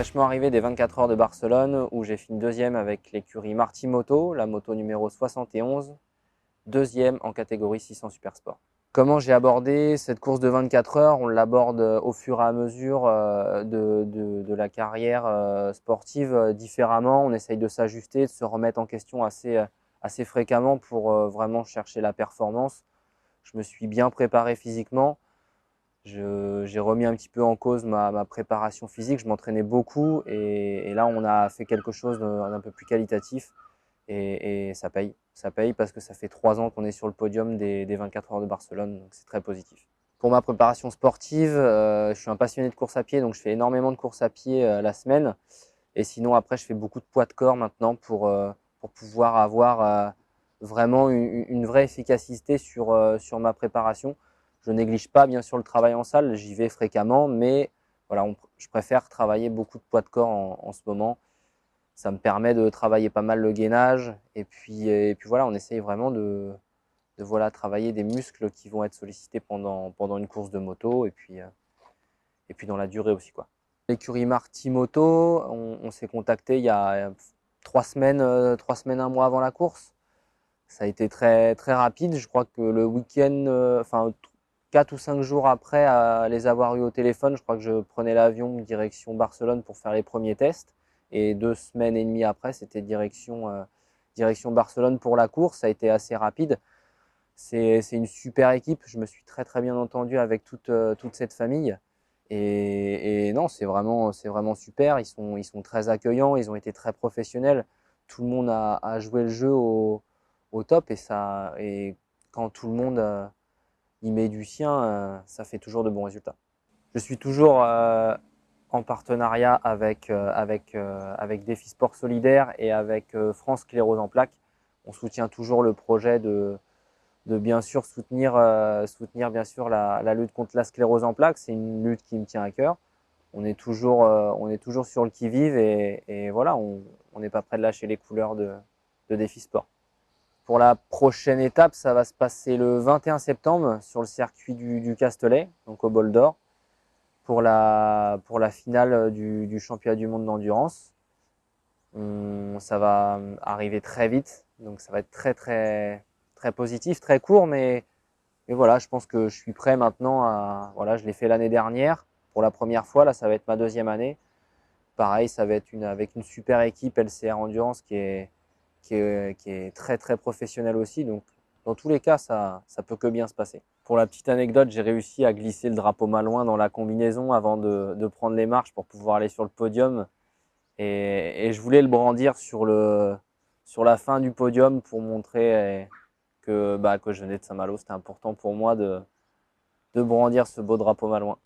fraîchement arrivé des 24 heures de Barcelone où j'ai fini deuxième avec l'écurie Marti Moto, la moto numéro 71, deuxième en catégorie 600 Super Sport. Comment j'ai abordé cette course de 24 heures? On l'aborde au fur et à mesure de la carrière sportive différemment. On essaye de s'ajuster, de se remettre en question assez fréquemment pour vraiment chercher la performance. Je me suis bien préparé physiquement. J'ai remis un petit peu en cause ma préparation physique. Je m'entraînais beaucoup et là, on a fait quelque chose d'un peu plus qualitatif et ça paye. Ça paye parce que ça fait 3 ans qu'on est sur le podium des 24 heures de Barcelone, donc c'est très positif. Pour ma préparation sportive, je suis un passionné de course à pied, donc je fais énormément de course à pied la semaine. Et sinon, après, je fais beaucoup de poids de corps maintenant pour pouvoir avoir vraiment une vraie efficacité sur ma préparation. Je néglige pas bien sûr le travail en salle, j'y vais fréquemment, mais voilà, je préfère travailler beaucoup de poids de corps en ce moment. Ça me permet de travailler pas mal le gainage et puis voilà, on essaye vraiment de voilà, travailler des muscles qui vont être sollicités pendant une course de moto et puis dans la durée aussi, quoi. L'écurie Marti Moto, on s'est contacté il y a 3 semaines, 3 semaines, un mois avant la course. Ça a été très, très rapide. Je crois que le week-end, enfin 4 ou 5 jours après les avoir eu au téléphone, je crois que je prenais l'avion direction Barcelone pour faire les premiers tests. Et 2 semaines et demie après, c'était direction Barcelone pour la course. Ça a été assez rapide. C'est une super équipe. Je me suis très, très bien entendu avec toute cette famille. Et non, c'est vraiment super. Ils sont très accueillants, ils ont été très professionnels. Tout le monde a joué le jeu au top et quand tout le monde y met du sien, ça fait toujours de bons résultats. Je suis toujours en partenariat avec Défi Sport Solidaire et avec France Sclérose en plaques. On soutient toujours le projet de bien sûr soutenir bien sûr la lutte contre la sclérose en plaques. C'est une lutte qui me tient à cœur. On est toujours sur le qui-vive et voilà, on n'est pas prêt de lâcher les couleurs de Défi Sport. Pour la prochaine étape, ça va se passer le 21 septembre sur le circuit du Castellet, donc au Bol d'Or, pour la finale du championnat du monde d'endurance. Ça va arriver très vite, donc ça va être très très très positif, très court, mais voilà, je pense que je suis prêt maintenant voilà, je l'ai fait l'année dernière pour la première fois, là ça va être ma deuxième année. Pareil, ça va être avec une super équipe LCR Endurance qui est très très professionnelle aussi, donc dans tous les cas, ça peut que bien se passer. Pour la petite anecdote, j'ai réussi à glisser le drapeau malouin dans la combinaison avant de prendre les marches pour pouvoir aller sur le podium. Et je voulais le brandir sur la fin du podium pour montrer que je venais de Saint-Malo. C'était important pour moi de brandir ce beau drapeau malouin.